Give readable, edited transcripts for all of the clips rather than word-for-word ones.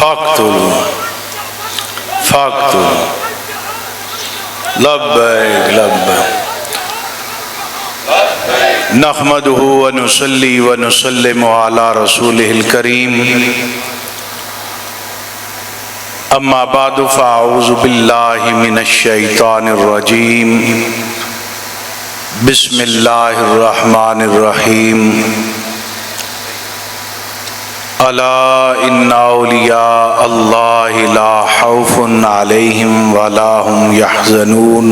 فاقتلوا فاقتلوا لبیک لبیک نحمده ونصلي ونسلم على رسوله الكريم اما بعد فاعوذ باللہ من الشیطان الرجیم بسم اللہ الرحمن الرحیم الا ان اولیاء اللہ لا خوف علیہم ولا هم يحزنون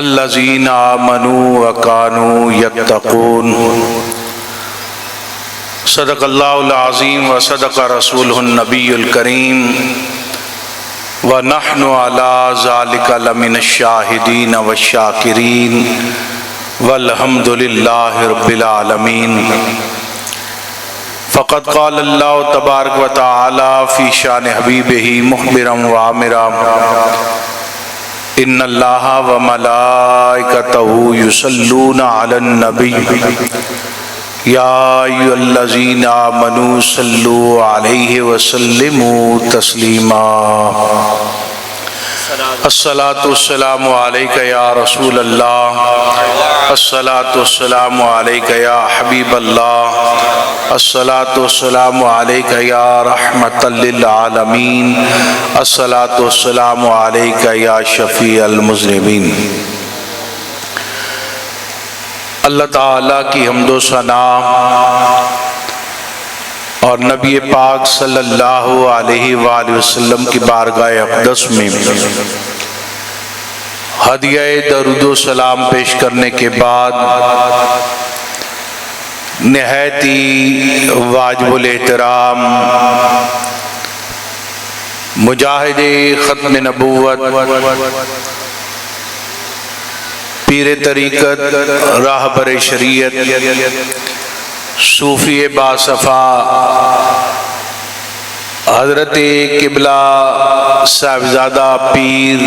الذین آمنوا وکانوا یتقون صدق اللہ العظیم وصدق رسولہ النبی الکریم ونحن علی ذالک لمن الشاہدین والشاکرین والحمد للہ رب العالمین فقد قال اللہ تبارک و تعالی فی شان حبیبہ مخبرا وعامرا ان اللہ وملائکتہ یصلون علی النبی یا ایھا الذین آمنوا صلوا علیہ وسلموا تسلیما الصلاۃ والسلام علیک یا رسول اللہ الصلاۃ والسلام علیک یا حبیب اللہ الصلاۃ والسلام علیک یا رحمۃ للعالمین الصلاۃ والسلام علیک یا شفیع المذنبین۔ اللہ تعالیٰ کی حمد و ثنا اور نبی پاک صلی اللہ علیہ وآلہ وسلم کی بارگاہ اقدس میں ہدیہ درود و سلام پیش کرنے کے بعد نہایت ہی واجب الاحترام مجاہد ختم نبوت پیر طریقت راہبر شریعت صوفی باصفا حضرت قبلہ صاحبزادہ پیر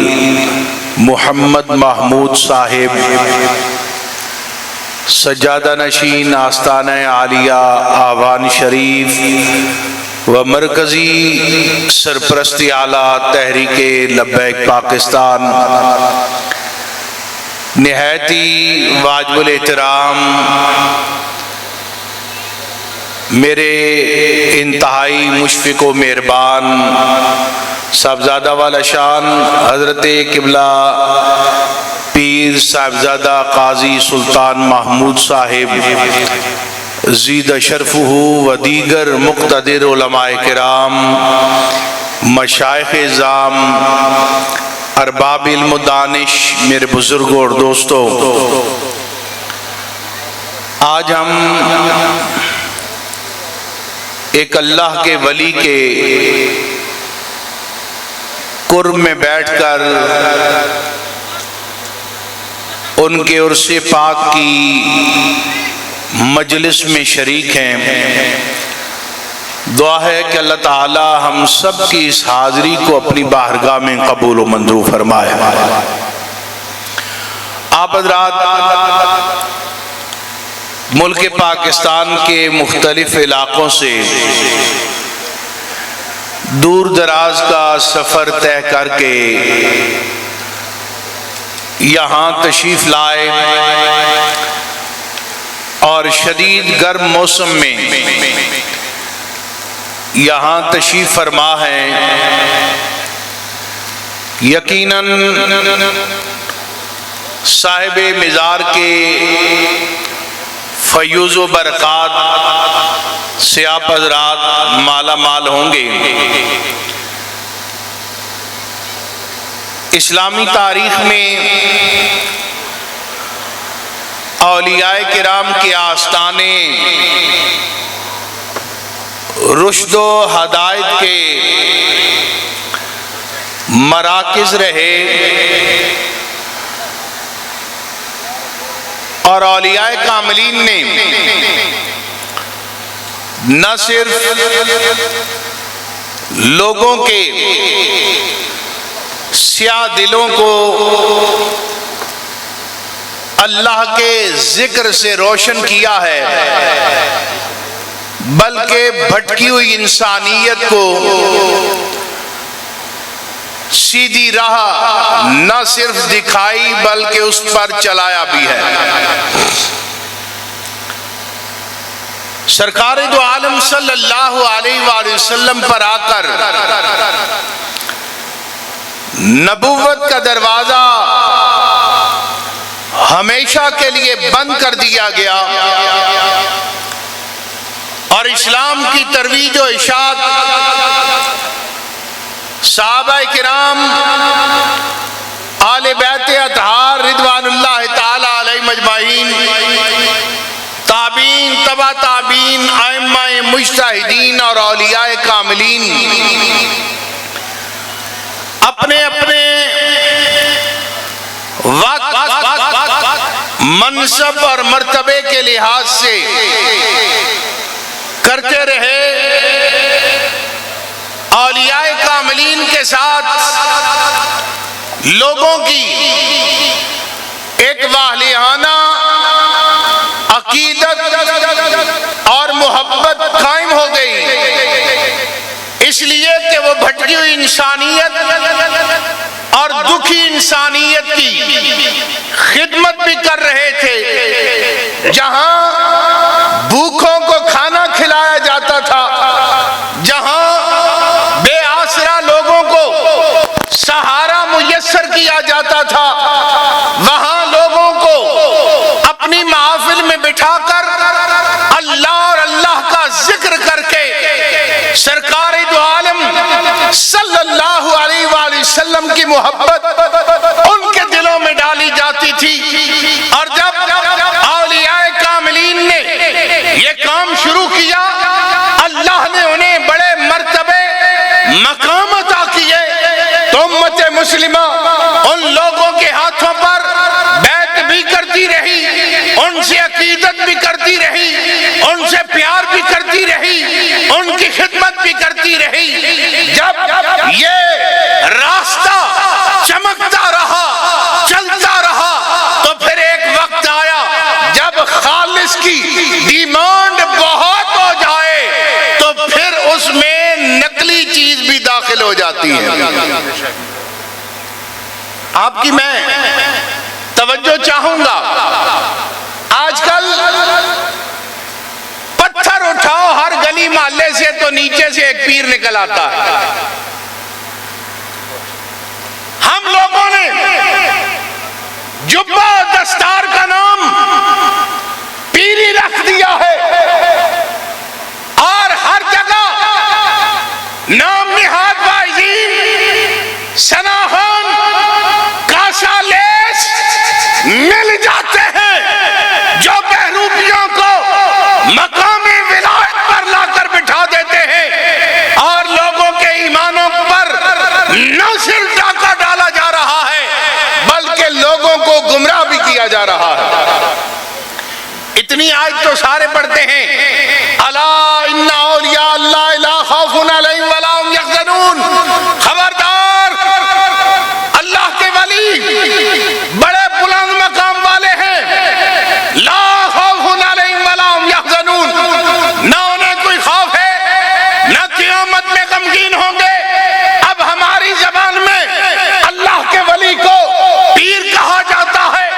محمد محمود صاحب سجادہ نشین آستانہ عالیہ آوان شریف و مرکزی سرپرستی اعلیٰ تحریک لبیک پاکستان نہایتی واجب الاحترام میرے انتہائی مشفق و مہربان صاحبزادہ والا شان حضرت قبلہ پیر صاحبزادہ قاضی سلطان محمود صاحب زید شرفہ و دیگر مقتدر علماء کرام مشائخ اعظام ارباب علم و دانش میرے بزرگوں اور دوستوں، آج ہم ایک اللہ کے ولی کے قرب میں بیٹھ کر ان کے عرص پاک کی مجلس میں شریک ہیں۔ دعا ہے کہ اللہ تعالی ہم سب کی اس حاضری کو اپنی بارگاہ میں قبول و منظور فرمائے۔ آپ حضرات ملک پاکستان کے مختلف علاقوں سے دور دراز کا سفر طے کر کے یہاں تشریف لائے اور شدید گرم موسم میں یہاں تشریف فرما ہے۔ یقیناً صاحب مزار کے فیوز و برکات سے آپ حضرات مالا مال ہوں گے۔ اسلامی تاریخ میں اولیاء کرام کے آستانے رشد و ہدایت کے مراکز رہے اور اولیاء کاملین نے نہ صرف لوگوں کے سیاہ دلوں کو اللہ کے ذکر سے روشن کیا ہے، بلکہ بھٹکی ہوئی انسانیت کو سیدھی راہ نہ صرف دکھائی بلکہ اس پر چلایا بھی ہے۔ سرکار دو عالم صلی اللہ علیہ وآلہ وسلم پر آ کر نبوت کا دروازہ ہمیشہ کے لیے بند کر دیا گیا اور اسلام کی ترویج و اشاعت صحابہ کرام آل بیت اطہار رضوان اللہ تعالی علیہ مجمعین، تابعین، تبع تابعین، ائمہ مجتہدین اور اولیاء کاملین اپنے اپنے وقت، منصب اور مرتبے کے لحاظ سے کرتے رہے، اولیاء کاملین کے ساتھ لوگوں کی ایک واہلیانہ عقیدت اور محبت قائم ہو گئی، اس لیے کہ وہ بھٹکی ہوئی انسانیت اور دکھی انسانیت کی خدمت بھی کر رہے تھے۔ جہاں بھوکوں کو کھانا کھلایا جاتا تھا، جہاں بے آسرا لوگوں کو سہارا میسر کیا جاتا تھا، وہاں لوگوں کو اپنی محافل میں بٹھا کر اللہ اور اللہ کا ذکر کر کے سرکار دو عالم صلی اللہ علیہ وآلہ وسلم کی محبت ان کے دلوں میں ڈالی جاتی تھی۔ اور جب اولیاء کاملین نے یہ کام شروع کیا، اللہ نے انہیں بڑے مرتبے مقام عطا کیے، تو امت مسلمہ ان لوگوں کے ہاتھوں پر بیعت بھی کرتی رہی، ان سے عقیدت بھی کرتی رہی، ان سے پیار بھی کرتی رہی، ان کی خدمت بھی کرتی رہی۔ جب یہ راستہ چمکتا رہا، چلتا رہا، تو پھر ایک وقت آیا جب خالص کی ڈیمانڈ بہت ہو جائے تو پھر اس میں نقلی چیز بھی داخل ہو جاتی ہے۔ آپ کی میں توجہ چاہوں گا، آج کل پتھر اٹھاؤ ہر گلی محلے سے تو نیچے سے ایک پیر نکل آتا ہے۔ ہم لوگوں نے جبہ دستار کا نام پیری رکھ دیا ہے اور ہر جگہ نام نہاد واعظین، سناخان، کاشا لیس مل جاتے ہیں جو بہروپیوں کو مقامی ولایت پر لا کر بٹھا دیتے ہیں اور لوگوں کے ایمانوں پر نہ صرف ڈاکہ ڈالا جا رہا ہے بلکہ لوگوں کو گمراہ بھی کیا جا رہا ہے۔ اتنی آیت تو سارے پڑھتے ہیں، الا ان اولیاء اللہ لا خوف علیہم ولا هم یحزنون، خبردار اللہ کے ولی بڑے بلند مقام والے ہیں، لا خوف علیہم ولا هم یحزنون، نہ انہیں کوئی خوف ہے نہ قیامت میں غمگین ہوں گے۔ اب ہماری زبان میں اللہ کے ولی کو پیر کہا جاتا ہے،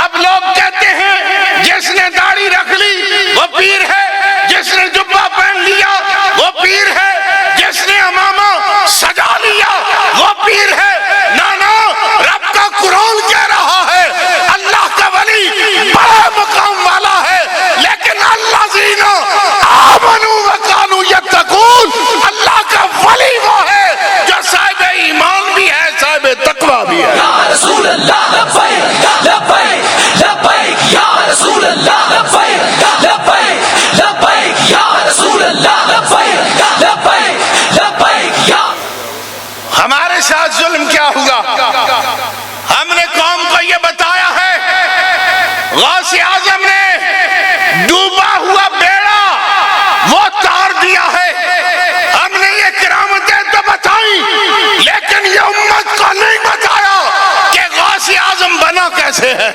اب لوگ کہتے ہیں جس نے داڑھی رکھ لی وہ پیر ہے، جس نے جبہ پہن لیا وہ پیر ہے، جس نے امامہ سجا لیا وہ پیر ہے۔ نانا، رب کا قرآن کہہ رہا ہے اللہ کا ولی بڑا مقام والا ہے، لیکن الذین آمنوا وکانوا یتقون، اللہ کا ولی وہ ہے جو صاحب ایمان بھی ہے، صاحب تقوی بھی ہے۔ یا رسول اللہ لبیک لبیک لبیک، یا رسول اللہ لبیک لبیک لبیک، یا رسول اللہ لبیک لبیک لبیک۔ یا ہمارے ساتھ ظلم کیا ہوا؟ ہم نے قوم کو یہ بتایا ہے، غوث اعظم نے ڈوبا ہوا بیڑا وہ تار دیا ہے۔ ہم نے یہ کرامتیں تو بتائی لیکن یہ امت کو نہیں بتایا کہ غوث اعظم بنا کیسے ہے۔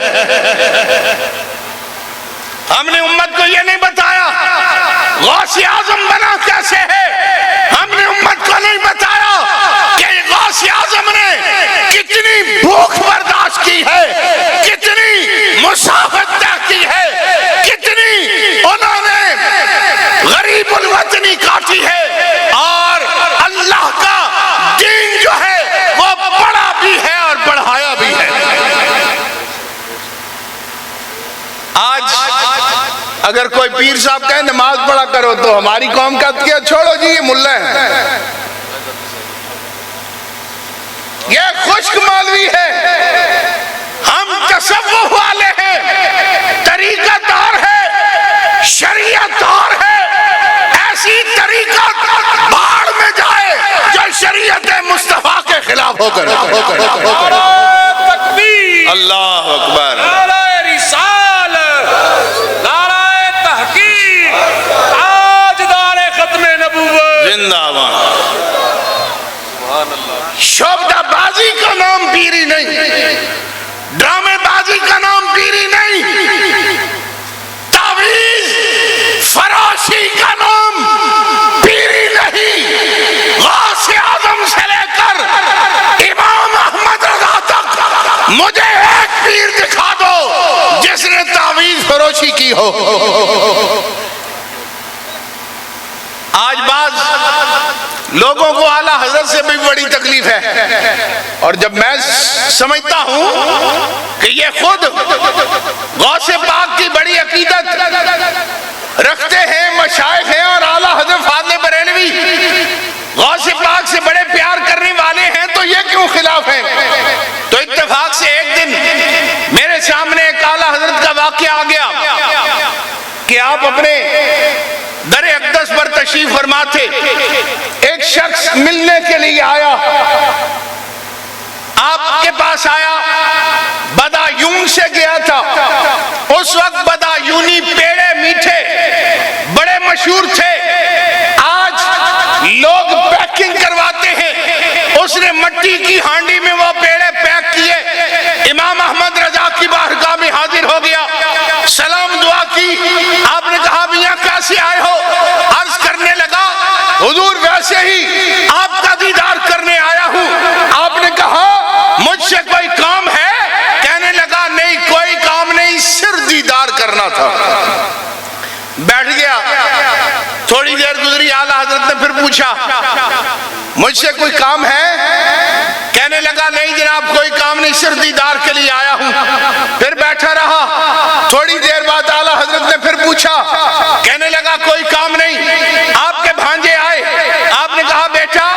ہم نے امت کو یہ نہیں بتایا غوث اعظم اگر کوئی پیر صاحب کہے نماز پڑھا کرو تو ہماری قوم کہتی ہے چھوڑو جی یہ ملا ہے، یہ خشک مولوی ہے، ہم تصوف والے ہیں، طریقہ دار ہے، شریعت دار ہے، ایسی طریقت بھاڑ میں جائے جو شریعت مصطفیٰ کے خلاف ہو کر تکبیر، اللہ اکبر، نعرہ رسالت، نعرہ تحقیق، تاجدار ختم نبوت، زندہ باد۔ شعبدہ بازی کا نام پیری نہیں، ڈرامے بازی کا نام پیری نہیں، تعویذ فراشی کا نام پیری نہیں۔ غوث اعظم سے لے کر امام احمد رضا تک مجھے ایک پیر دکھا دو جس نے تعویذ فروشی کی ہو۔ آج بعض لوگوں کو اعلیٰ حضرت سے بھی بڑی تکلیف ہے، اور جب میں سمجھتا ہوں کہ یہ خود غوث پاک کی بڑی عقیدت رکھتے ہیں، مشائخ ہیں، اور اعلیٰ حضرت فاضل بریلوی غوث پاک سے بڑے پیار کرنے والے ہیں، تو یہ کیوں خلاف ہیں؟ تو اتفاق سے ایک دن میرے سامنے ایک اعلیٰ حضرت کا واقعہ آ گیا کہ آپ اپنے در اقدس پر تشریف فرما تھے، ایک شخص ملنے کے لیے آیا، آپ کے پاس آیا، بدایون سے گیا تھا۔ اس وقت بدایونی پیڑے میٹھے بڑے مشہور تھے، آج لوگ پیکنگ کرواتے ہیں، اس نے مٹی کی ہانڈی میں وہ پیڑے پیک کیے، امام احمد رضا کی بارگاہ میں حاضر ہو گیا، سلام دعا کی، آپ نے کہا میاں کیسے آئے ہو؟ عرض کرنے لگا حضور ویسے ہی آپ کا دیدار کرنے آیا ہوں۔ آپ نے کہا مجھ سے کوئی کام ہے؟ کہنے لگا نہیں کوئی کام نہیں، صرف دیدار کرنا تھا۔ بیٹھ گیا، تھوڑی دیر گزری، اعلیٰ حضرت نے پھر پوچھا مجھ سے کوئی کام ہے؟ کہنے لگا نہیں جناب کوئی کام نہیں، صرف دیدار کے لیے آیا ہوں۔ پھر بیٹھا رہا، تھوڑی دیر بعد اعلیٰ حضرت نے پھر پوچھا، کہنے لگا کوئی کام نہیں۔ آپ کے بھانجے آئے، آپ نے کہا بیٹا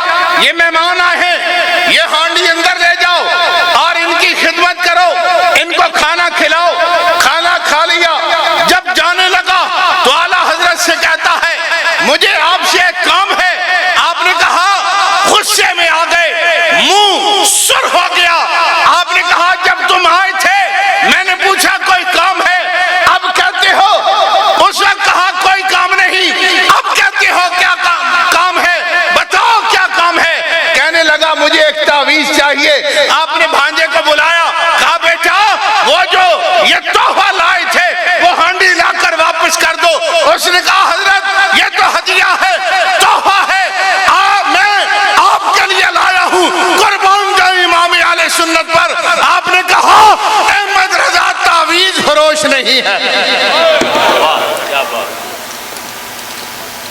یہ مہمان آئے ہیں، یہ ہانڈی اندر لے جاؤ اور ان کی خدمت کرو، ان کو کھانا کھلاؤ۔ کھانا کھا لیا، جب جانے لگا تو اعلیٰ حضرت سے کہتا ہے مجھے آپ سے ایک کام ہے۔ آپ نے کہا غصے میں آ گئے، منہ سرخ ہو گیا۔ آپ نے کہا جب تم آئے تھے میں نے پوچھا کوئی کام ہے، اب کہتے ہو، اس وقت کہا کوئی کام نہیں، اب کہتے ہو کیا کام ہے، بتاؤ کیا کام ہے؟ کہنے لگا مجھے ایک تعویذ چاہیے۔ آپ نے بھانجے کو بلایا، کہا بیٹا وہ جو یہ تحفہ لائے تھے وہ ہانڈی لا کر واپس کر دو۔ اس نے کہا حضرت یہ تو ہدیہ ہے، تحفہ ہے، میں آپ کے لیے لایا ہوں، قربان جائیں امام اہل سنت پر۔ آپ نے کہا احمد رضا تعویذ فروش نہیں ہے۔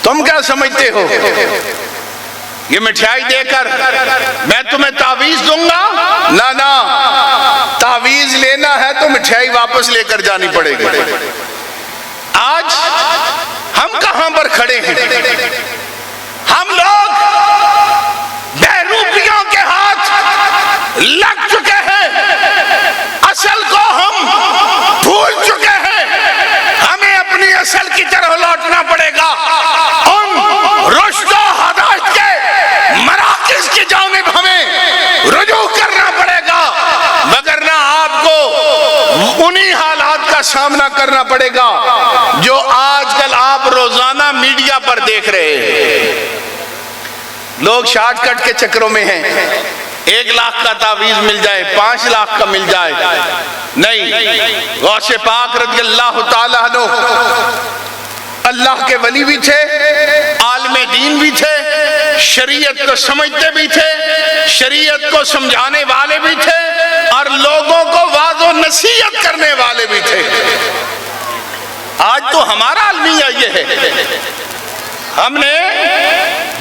تم کیا سمجھتے ہو یہ مٹھائی دے کر میں تمہیں تعویذ دوں گا؟ نہ نہ، تعویذ لینا ہے تو مٹھائی واپس لے کر جانی پڑے گی۔ آج ہم کہاں پر کھڑے ہیں؟ ہم لوگ بہروپیوں کے ہاتھ لگ چکے ہیں، اصل کو ہم بھول چکے ہیں، ہمیں اپنی اصل کی طرح لوٹنا پڑے گا، ان رشد و ہدایت کے مراکز کی جانب ہمیں رجوع کرنا پڑے گا، وگرنہ آپ کو انہی حالات کا سامنا کرنا پڑے گا جو آج کل آپ روزانہ میڈیا پر دیکھ رہے ہیں۔ لوگ شارٹ کٹ کے چکروں میں ہیں، 1 لاکھ کا تعویذ مل جائے، 5 لاکھ کا مل جائے، نہیں۔ غوث پاک رضی اللہ تعالیٰ عنہ اللہ کے ولی بھی تھے، عالم دین بھی تھے، شریعت کو سمجھتے بھی تھے، شریعت کو سمجھانے والے بھی تھے، اور لوگوں کو واعظ و نصیحت کرنے والے بھی تھے۔ آج تو ہمارا المیہ یہ ہے، ہم نے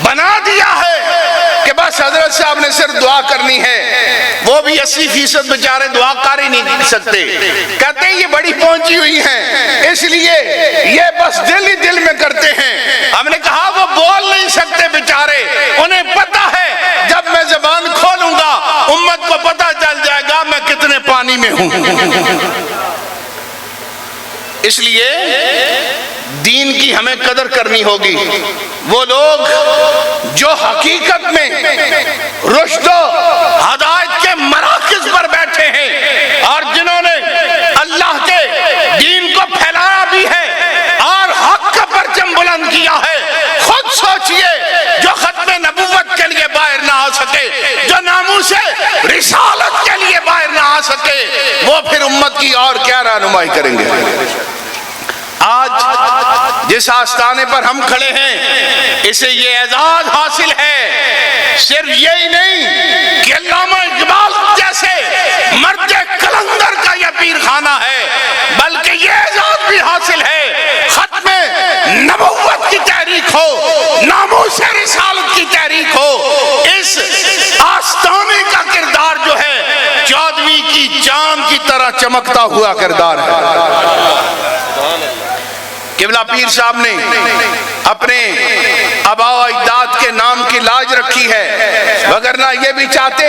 بنا دیا ہے کہ بس بس حضرت صاحب نے صرف دعا کرنی ہے، وہ بھی 80% بیچارے دعا کر ہی نہیں سکتے، کہتے ہیں یہ بڑی پہنچی ہوئی ہیں اس لیے یہ بس دل ہی دل میں کرتے ہیں۔ ہم نے کہا وہ بول نہیں سکتے بیچارے، انہیں پتہ ہے جب میں زبان کھولوں گا امت کو پتہ چل جائے گا میں کتنے پانی میں ہوں۔ اس لیے دین کی ہمیں قدر کرنی ہوگی۔ وہ لوگ جو حقیقت میں رشد و ہدایت کے مراکز پر بیٹھے ہیں اور جنہوں نے اللہ کے دین کو پھیلایا بھی ہے اور حق کا پرچم بلند کیا ہے، خود سوچئے جو ختم نبوت کے لیے باہر نہ آ سکے، جو ناموس رسالت کے لیے باہر نہ آ سکے، وہ پھر امت کی اور کیا رہنمائی کریں گے؟ آج جس آستانے پر ہم کھڑے ہیں اسے یہ اعزاز حاصل ہے، صرف یہی نہیں کہ علامہ اقبال جیسے مرد کلندر کا یہ پیر خانہ ہے، بلکہ یہ اعزاز بھی حاصل ہے ختم نبوت کی تحریک ہو، ناموس رسالت کی تحریک ہو، اس آستانے کا کردار جو ہے 14ویں کی چاند کی طرح چمکتا ہوا کردار ہے۔ قبلہ پیر صاحب نے اپنے آباء و اجداد کے نام کی لاج رکھی ہے، وگرنہ یہ بھی چاہتے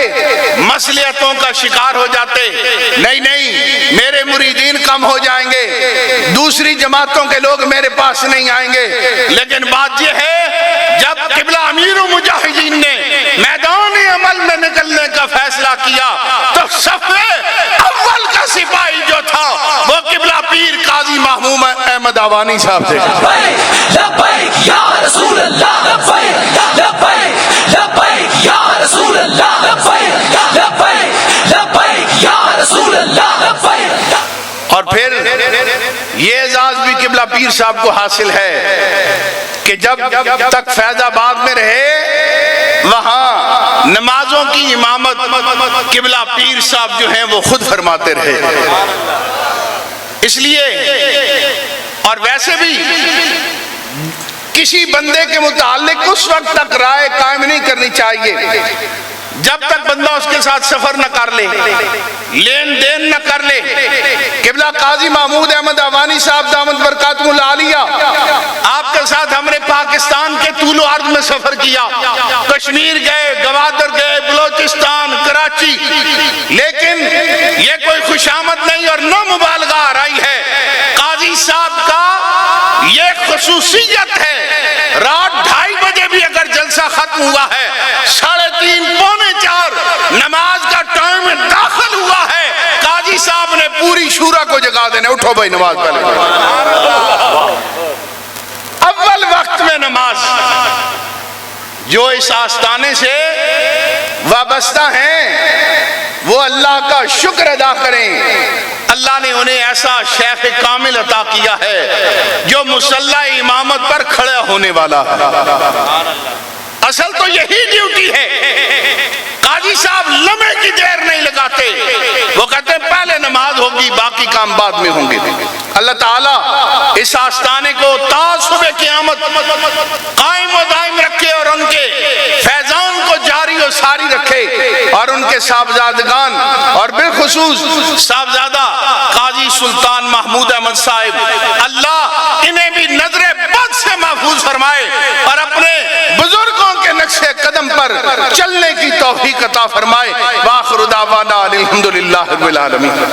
مصلحتوں کا شکار ہو جاتے، نہیں میرے مریدین کم ہو جائیں گے، دوسری جماعتوں کے لوگ میرے پاس نہیں آئیں گے۔ لیکن بات یہ ہے جب قبلہ امیر مجاہدین نے میدان عمل میں نکلنے کا فیصلہ کیا تو صف اول کا سپاہی جو تھا وہ قبلہ پیر قاضی محمود احمد آوانی صاحب تھے۔ لبیک لبیک یا رسول اللہ، لبیک لبیک لبیک یا رسول اللہ، لبیک لبیک لبیک یا رسول اللہ، لبیک۔ اور پھر یہ اعزاز بھی قبلہ پیر صاحب کو حاصل ہے کہ جب تک فیض آباد میں رہے وہاں نمازوں کی امامت قبلہ پیر صاحب جو ہیں وہ خود فرماتے رہے۔ اس لیے اور ویسے بھی کسی بندے کے متعلق اس وقت تک رائے قائم نہیں کرنی چاہیے جب تک بندہ اس کے ساتھ سفر نہ کر لے، لین دین نہ کر لے۔ قبلہ قاضی محمود احمد آوانی صاحب دامت برکاتہ العالیہ، آپ کے ساتھ ہم نے پاکستان کے طول و عرض میں سفر کیا، کشمیر گئے، گوادر گئے، بلوچستان، کراچی، لیکن یہ کوئی خوشامد نہیں اور نہ مبالغہ آ رہی ہے۔ قاضی صاحب کا یہ خصوصیت ہے، رات 2:30 بجے بھی اگر جلسہ ختم ہوا ہے، 3:30 پونے 4 نماز کا ٹائم داخل ہوا ہے، قاضی صاحب نے پوری شورا کو جگا دینے، اٹھو بھائی نماز پڑھ لیں۔ اول وقت میں نماز، جو اس آستانے سے وابستہ ہیں وہ اللہ کا شکر ادا کریں، اللہ نے انہیں ایسا شیخ کامل عطا کیا ہے جو مصلی امامت پر کھڑا ہونے والا ہے۔ اصل تو یہی ڈیوٹی ہے۔ قاضی صاحب لمحے کی دیر نہیں لگاتے، وہ کہتے ہیں پہلے نماز ہوگی باقی کام بعد میں ہوں گے۔ اللہ تعالیٰ اس آستانے کو تا صبح قیامت قائم و دائم رکھے اور ان کے فیضان کو جاری و ساری رکھے، اور ان کے صاحبزادگان اور بالخصوص صاحبزادہ قاضی سلطان محمود احمد صاحب، اللہ انہیں بھی نظر بد سے محفوظ فرمائے اور اپنے بزرگوں کے نقش قدم پر چلنے کی توفیق عطا فرمائے۔ وآخر دعوانا الحمدللہ رب العالمین۔